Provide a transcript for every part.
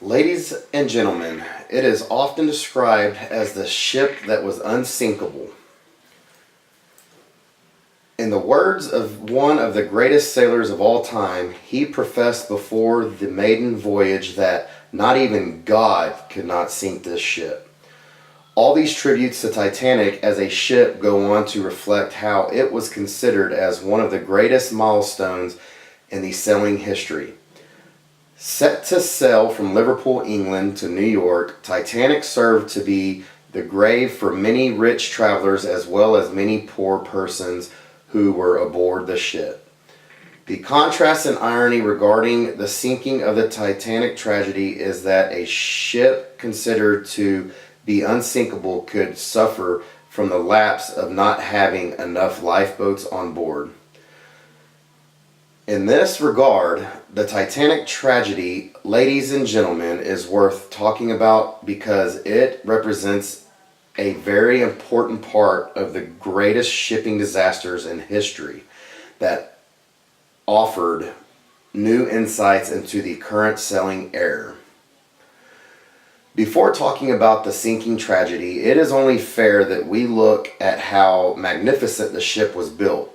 Ladies and gentlemen, it is often described as the ship that was unsinkable. In the words of one of the greatest sailors of all time, he professed before the maiden voyage that not even God could not sink this ship. All these tributes to Titanic as a ship go on to reflect how it was considered as one of the greatest milestones in the sailing history. Set to sail from Liverpool, England to New York, Titanic served to be the grave for many rich travelers as well as many poor persons who were aboard the ship. The contrast and irony regarding the sinking of the Titanic tragedy is that a ship considered to be unsinkable could suffer from the lapse of not having enough lifeboats on board. In this regard, the Titanic tragedy, ladies and gentlemen, is worth talking about because it represents a very important part of the greatest shipping disasters in history that offered new insights into the current sailing era. Before talking about the sinking tragedy, it is only fair that we look at how magnificent the ship was built.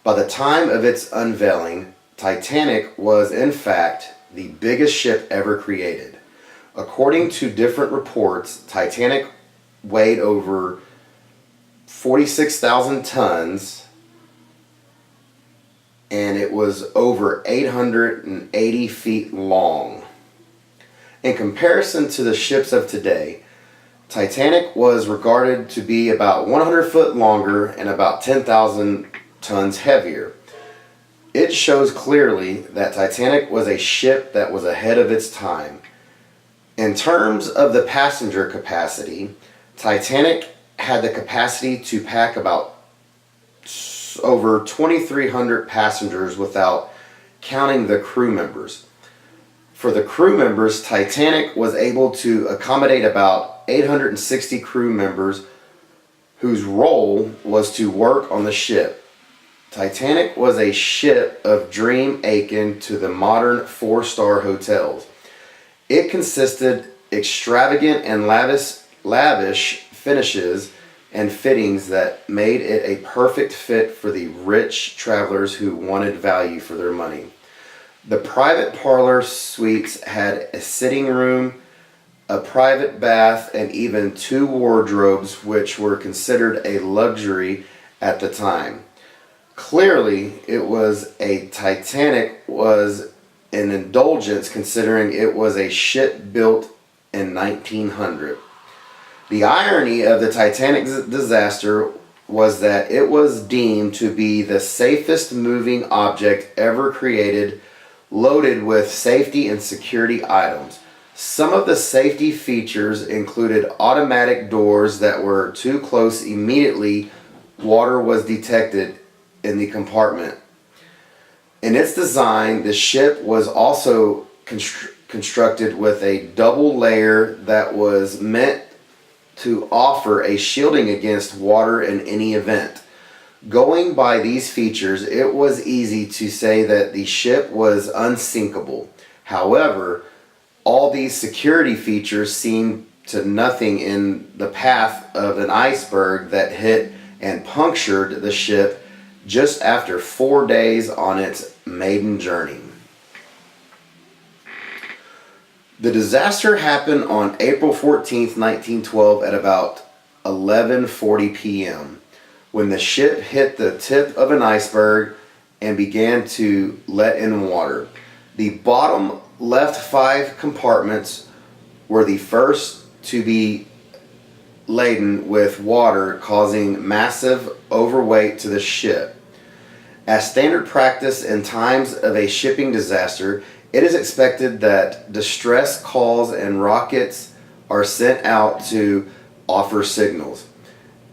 By the time of its unveiling, Titanic was in fact the biggest ship ever created. According to different reports, Titanic weighed over 46,000 tons and it was over 880 feet long. In comparison to the ships of today, Titanic was regarded to be about 100 foot longer and about 10,000 tons heavier. It shows clearly that Titanic was a ship that was ahead of its time. In terms of the passenger capacity, Titanic had the capacity to pack about over 2,300 passengers without counting the crew members. For the crew members, Titanic was able to accommodate about 860 crew members whose role was to work on the ship. Titanic was a ship of dream akin to the modern four-star hotels. It consisted extravagant and lavish finishes and fittings that made it a perfect fit for the rich travelers who wanted value for their money. The private parlor suites had a sitting room, a private bath, and even two wardrobes, which were considered a luxury at the time. Clearly, Titanic was an indulgence considering it was a ship built in 1900. The irony of the Titanic disaster was that it was deemed to be the safest moving object ever created, loaded with safety and security items. Some of the safety features included automatic doors that were too close immediately water was detected in the compartment. In its design, the ship was also constructed with a double layer that was meant to offer a shielding against water in any event. Going by these features, it was easy to say that the ship was unsinkable. However, all these security features seemed to nothing in the path of an iceberg that hit and punctured the ship just after 4 days on its maiden journey. The disaster happened on April 14th, 1912 at about 11:40 p.m. when the ship hit the tip of an iceberg and began to let in water. The bottom left 5 compartments were the first to be laden with water, causing massive overweight to the ship. As standard practice in times of a shipping disaster, it is expected that distress calls and rockets are sent out to offer signals.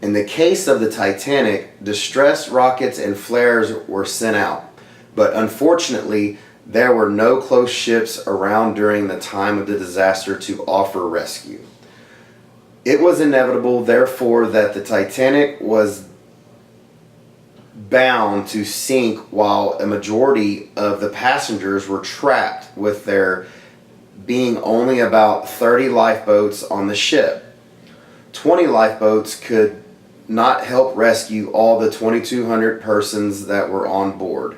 In the case of the Titanic, distress rockets and flares were sent out, but unfortunately, there were no close ships around during the time of the disaster to offer rescue. It was inevitable, therefore, that the Titanic was bound to sink while a majority of the passengers were trapped with their being only about 30 lifeboats on the ship. 20 lifeboats could not help rescue all the 2,200 persons that were on board.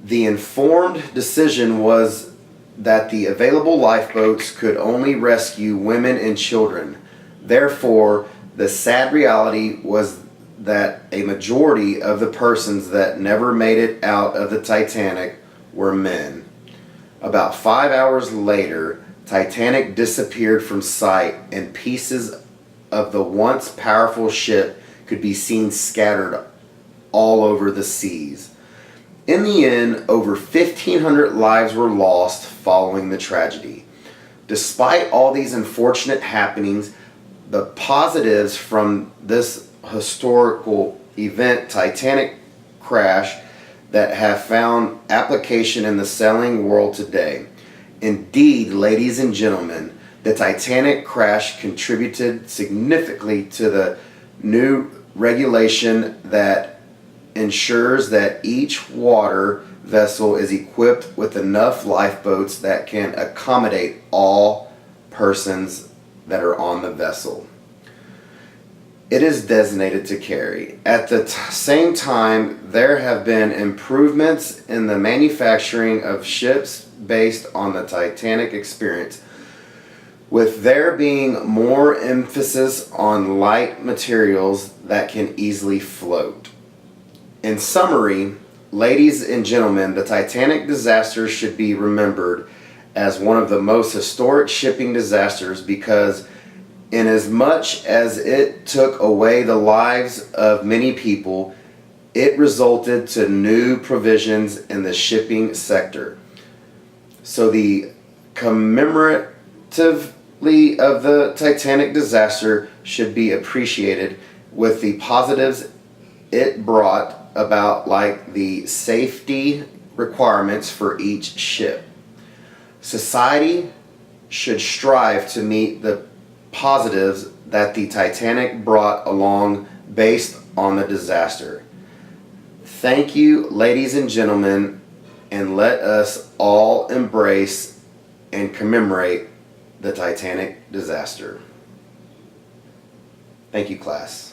The informed decision was that the available lifeboats could only rescue women and children. Therefore, the sad reality was that a majority of the persons that never made it out of the Titanic were men. About 5 hours later, Titanic disappeared from sight, and pieces of the once powerful ship could be seen scattered all over the seas. In the end, over 1,500 lives were lost following the tragedy. Despite all these unfortunate happenings, the positives from this historical event, Titanic crash, that have found application in the sailing world today. Indeed, ladies and gentlemen, the Titanic crash contributed significantly to the new regulation that ensures that each water vessel is equipped with enough lifeboats that can accommodate all persons that are on the vessel. It is designated to carry. At the same time, there have been improvements in the manufacturing of ships based on the Titanic experience, with there being more emphasis on light materials that can easily float. In summary, ladies and gentlemen, the Titanic disaster should be remembered as one of the most historic shipping disasters because inasmuch as it took away the lives of many people, it resulted to new provisions in the shipping sector. So the commemoratively of the Titanic disaster should be appreciated with the positives it brought about, like the safety requirements for each ship. Society should strive to meet the positives that the Titanic brought along based on the disaster. Thank you, ladies and gentlemen, and let us all embrace and commemorate the Titanic disaster. Thank you, class.